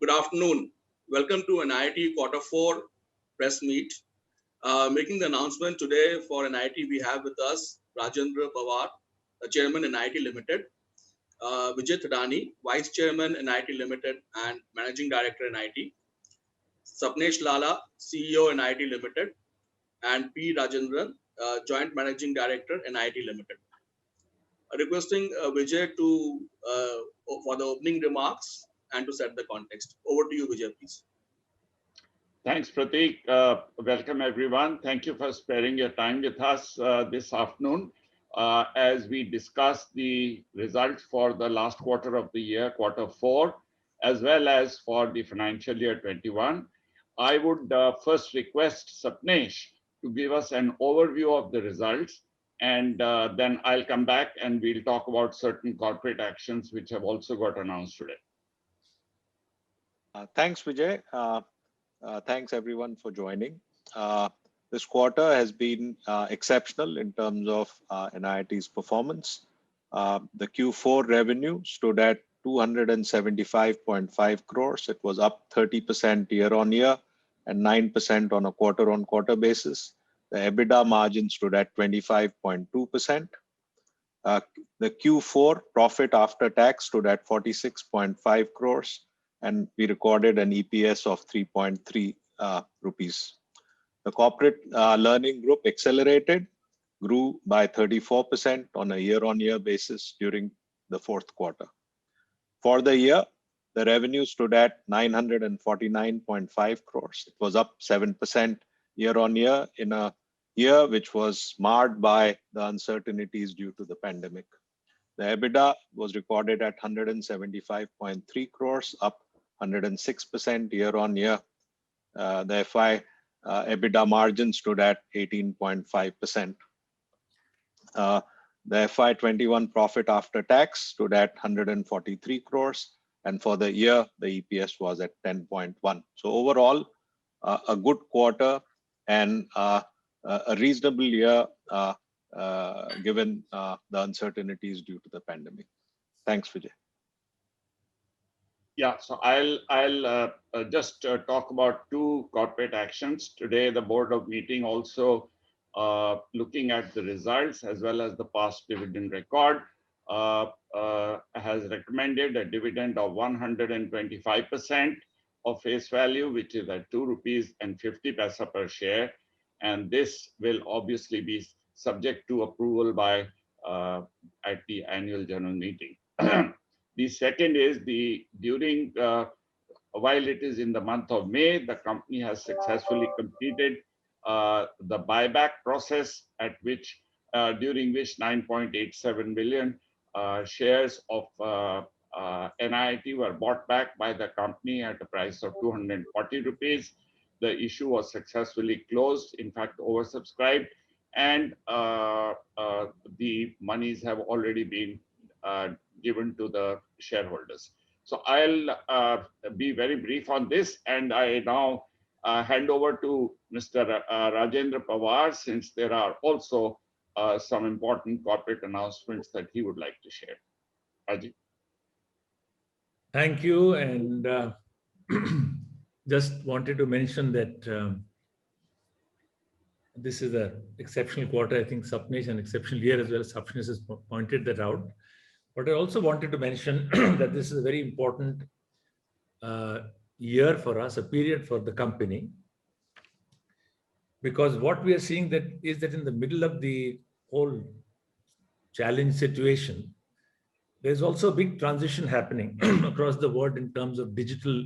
Good afternoon. Welcome to NIIT Quarter 4 press meet. Making the announcement today for NIIT, we have with us Rajendra Pawar, the Chairman NIIT Limited, Vijay Thadani, Vice Chairman NIIT Limited and Managing Director NIIT, Sapnesh Lala, CEO NIIT Limited, and P. Rajendran, Joint Managing Director NIIT Limited. Requesting Vijay to for the opening remarks and to set the context. Over to you, Vijay, please. Thanks, Prateek. Welcome, everyone. Thank you for sparing your time with us this afternoon as we discuss the results for the last quarter of the year, quarter 4, as well as for the financial year 21. I would first request Sapnesh to give us an overview of the results, and then I'll come back and we'll talk about certain corporate actions which have also got announced today. Thanks, Vijay. Thanks everyone for joining. This quarter has been exceptional in terms of NIIT's performance. The Q4 revenue stood at 275.5 crores. It was up 30% year on year and 9% on a quarter on quarter basis. The EBITDA margin stood at 25.2%. The Q4 profit after tax stood at 46.5 crores. And we recorded an EPS of 3.3 rupees. The corporate learning group accelerated, grew by 34% on a year-on-year basis during the fourth quarter. For the year, the revenue stood at 949.5 crores. It was up 7% year-on-year in a year which was marred by the uncertainties due to the pandemic. The EBITDA was recorded at 175.3 crores, up 106% year on year. The FY EBITDA margin stood at 18.5%. The FY 21 profit after tax stood at 143 crores. And for the year, the EPS was at 10.1. So overall, a good quarter and a reasonable year given the uncertainties due to the pandemic. Thanks, Vijay. Yeah, so I'll just talk about two corporate actions. Today, the board of meeting also looking at the results as well as the past dividend record has recommended a dividend of 125% of face value, which is at 2 rupees and 50 paisa per share. And this will obviously be subject to approval by at the annual general meeting. The second is while it is in the month of May, the company has successfully completed the buyback process during which 9.87 million shares of NIIT were bought back by the company at a price of 240 rupees. The issue was successfully closed, in fact, oversubscribed, and the monies have already been given to the shareholders. So I'll be very brief on this, and I now hand over to Mr. Rajendra Pawar, since there are also some important corporate announcements that he would like to share. Raji. Thank you, and just wanted to mention that this is an exceptional quarter. I think Sapnesh, an exceptional year as well. Sapnesh has pointed that out. But I also wanted to mention that this is a very important year for us, a period for the company, because what we are seeing is that in the middle of the whole challenge situation, there's also a big transition happening across the world in terms of digital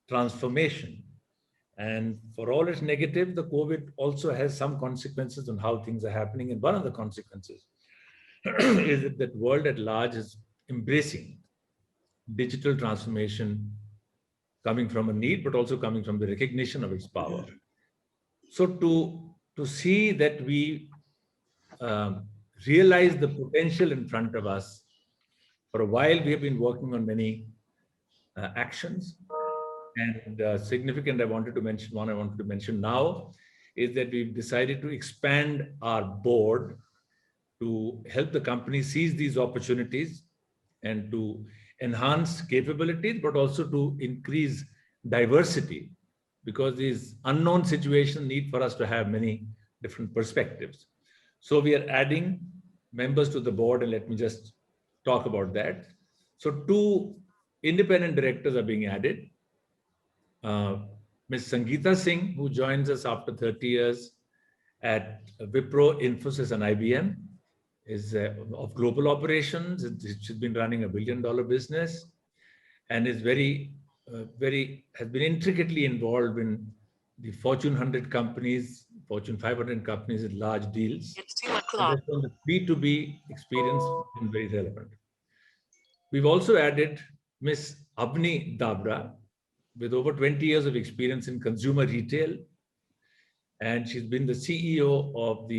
transformation. And for all its negative, the COVID also has some consequences on how things are happening. And one of the consequences is that the world at large is embracing digital transformation, coming from a need, but also coming from the recognition of its power. So to see that we realize the potential in front of us, for a while we have been working on many actions, and significant I wanted to mention now is that we've decided to expand our board to help the company seize these opportunities and to enhance capabilities, but also to increase diversity, because these unknown situations need for us to have many different perspectives. So we are adding members to the board, and let me just talk about that. So 2 independent directors are being added. Ms. Sangeeta Singh, who joins us after 30 years at Wipro, Infosys, and IBM, is of global operations. She's been running $1 billion business, and is has been intricately involved in the Fortune 100 companies, Fortune 500 companies with large deals. It's 2 o'clock. So the B2B experience has been very relevant. We've also added Ms. Abni Dabra, with over 20 years of experience in consumer retail. And she's been the CEO of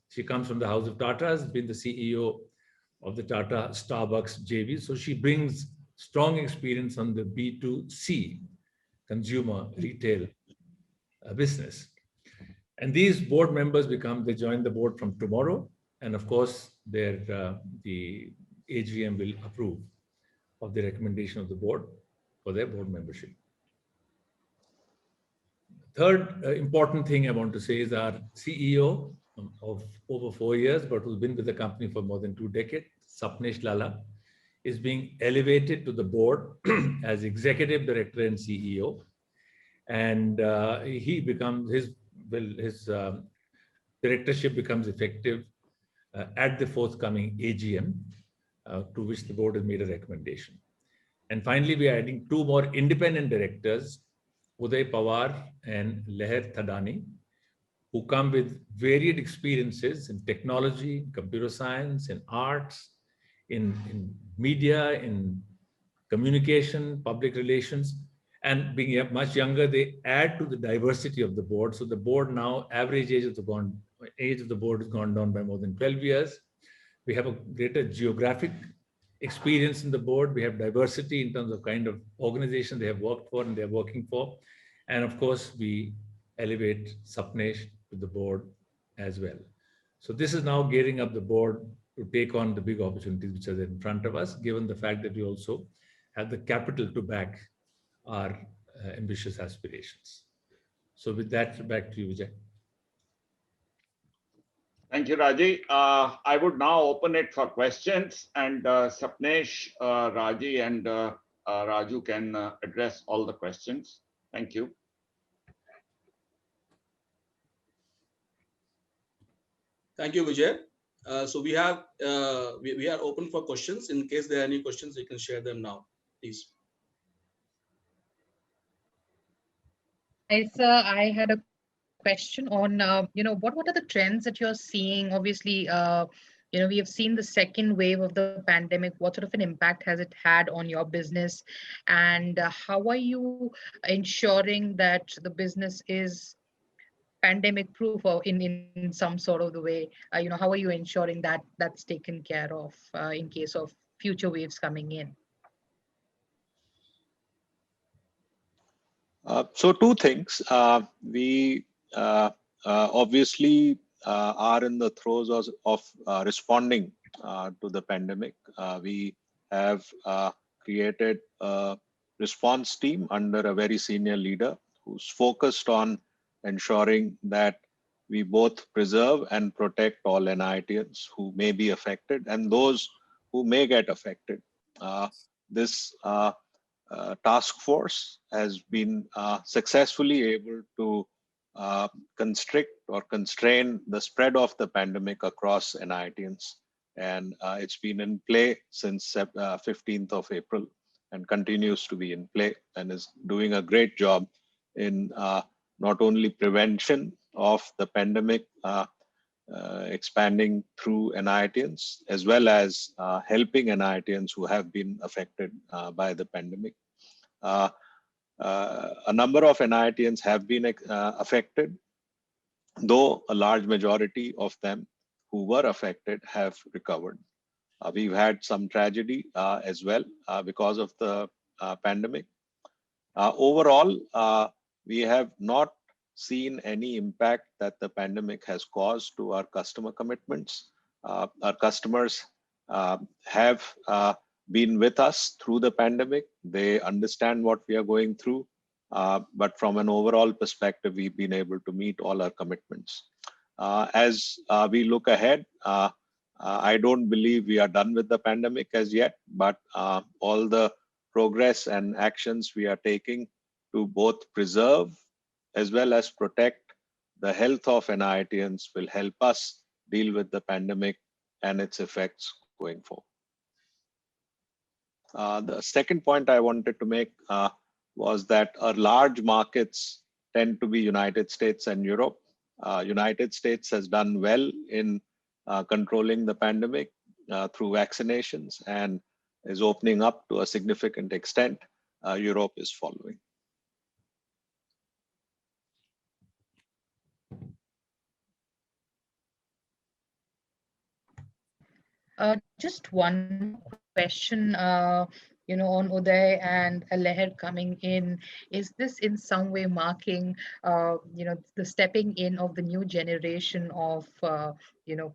she comes from the House of Tata, has been the CEO of the Tata Starbucks JV. So she brings strong experience on the B2C consumer retail business. And these board members they join the board from tomorrow. And of course, the AGM will approve of the recommendation of the board for their board membership. Third important thing I want to say is our CEO of over 4 years, but who's been with the company for more than 2 decades, Sapnesh Lalla, is being elevated to the board as executive director and CEO. And he becomes his directorship becomes effective at the forthcoming AGM, to which the board has made a recommendation. And finally, we are adding 2 more independent directors, Uday Pawar and Leher Thadani, who come with varied experiences in technology, computer science, in arts, in media, in communication, public relations. And being much younger, they add to the diversity of the board. So the board now, average age of the board has gone down by more than 12 years. We have a greater geographic experience in the board. We have diversity in terms of kind of organization they have worked for and they're working for. And of course, we elevate Sapnesh to the board as well. So this is now gearing up the board to take on the big opportunities which are in front of us, given the fact that we also have the capital to back our ambitious aspirations. So with that, back to you, Vijay. Thank you, Raji. I would now open it for questions, and Sapnesh, Raji, and Raju can address all the questions. Thank you. Thank you, Vijay. So we are open for questions. In case there are any questions, you can share them now, please. Hi, sir. I had a question on, what are the trends that you're seeing? Obviously, we have seen the second wave of the pandemic. What sort of an impact has it had on your business? And how are you ensuring that the business is pandemic proof, or in some sort of the way? How are you ensuring that that's taken care of in case of future waves coming in? So 2 things. We obviously are in the throes of responding to the pandemic. We have created a response team under a very senior leader who's focused on ensuring that we both preserve and protect all NIITians who may be affected and those who may get affected. This task force has been successfully able to constrict or constrain the spread of the pandemic across NIITians. And it's been in play since 15th of April and continues to be in play, and is doing a great job in not only prevention of the pandemic expanding through NIITians, as well as helping NIITians who have been affected by the pandemic. A number of NIITians have been affected, though a large majority of them who were affected have recovered. We've had some tragedy as well because of the pandemic. Overall, we have not seen any impact that the pandemic has caused to our customer commitments. Our customers have been with us through the pandemic. They understand what we are going through. But from an overall perspective, we've been able to meet all our commitments. As we look ahead, I don't believe we are done with the pandemic as yet, but all the progress and actions we are taking to both preserve as well as protect the health of NIITians will help us deal with the pandemic and its effects going forward. The second point I wanted to make was that our large markets tend to be United States and Europe. United States has done well in controlling the pandemic through vaccinations and is opening up to a significant extent. Europe is following. Just one question, on Uday and Leher coming in. Is this in some way marking, the stepping in of the new generation of,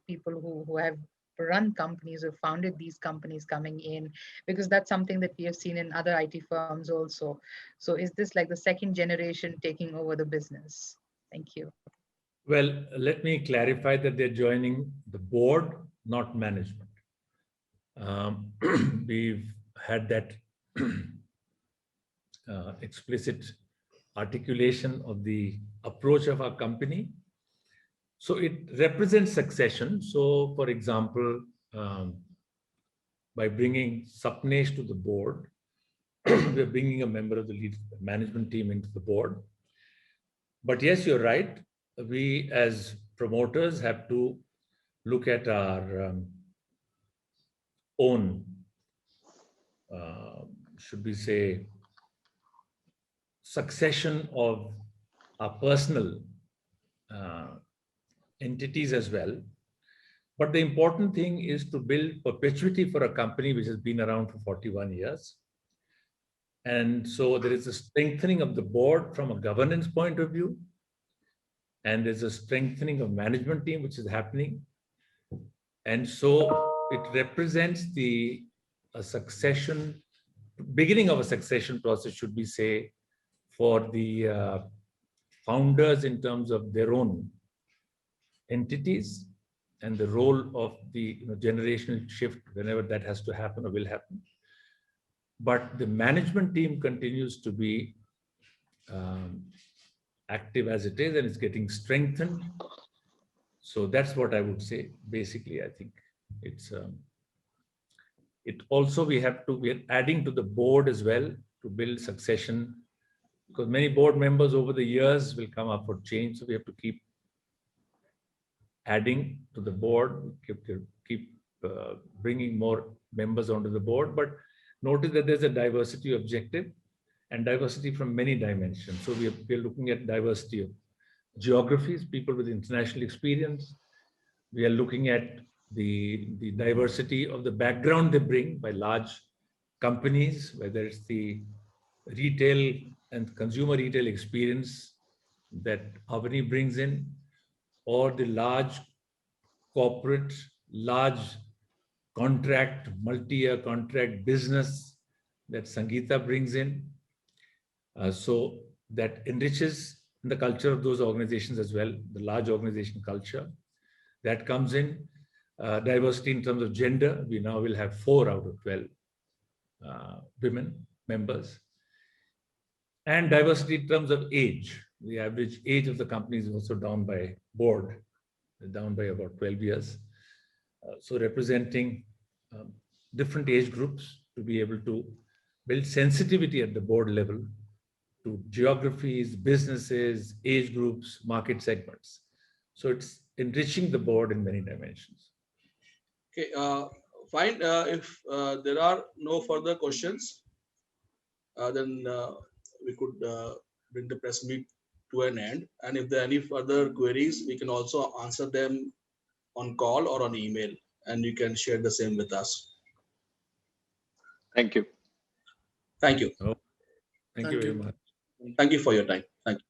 people who have run companies or founded these companies coming in? Because that's something that we have seen in other IT firms also. So is this like the second generation taking over the business? Thank you. Well, let me clarify that they're joining the board, not management. We've had that explicit articulation of the approach of our company. So it represents succession. So, for example, by bringing Sapnesh to the board, we're bringing a member of the management team into the board. But yes, you're right. We as promoters have to look at our own, should we say, succession of our personal entities as well. But the important thing is to build perpetuity for a company which has been around for 41 years. And so there is a strengthening of the board from a governance point of view. And there's a strengthening of management team, which is happening. And so it represents the succession, beginning of a succession process, should we say, for the founders in terms of their own entities and the role of the generational shift whenever that has to happen or will happen. But the management team continues to be active as it is, and it's getting strengthened. So that's what I would say. Basically, I think it's it also we are adding to the board as well to build succession, because many board members over the years will come up for change. So we have to keep adding to the board, keep bringing more members onto the board. But notice that there's a diversity objective and diversity from many dimensions. So we are looking at diversity of geographies, people with international experience. We are looking at the diversity of the background they bring by large companies, whether it's the retail and consumer retail experience that Avani brings in, or the large corporate, large contract, multi-year contract business that Sangeeta brings in. So that enriches the culture of those organizations as well, the large organization culture. That comes in. Diversity in terms of gender, we now will have 4 out of 12 women members. And diversity in terms of age. The average age of the company is also down by board, down by about 12 years. So representing different age groups to be able to build sensitivity at the board level to geographies, businesses, age groups, market segments. So it's enriching the board in many dimensions. Okay, fine. If there are no further questions, then we could bring the press meet to an end. And if there are any further queries, we can also answer them on call or on email, and you can share the same with us. Thank you. Thank you. Thank you very much. Thank you for your time. Thank you.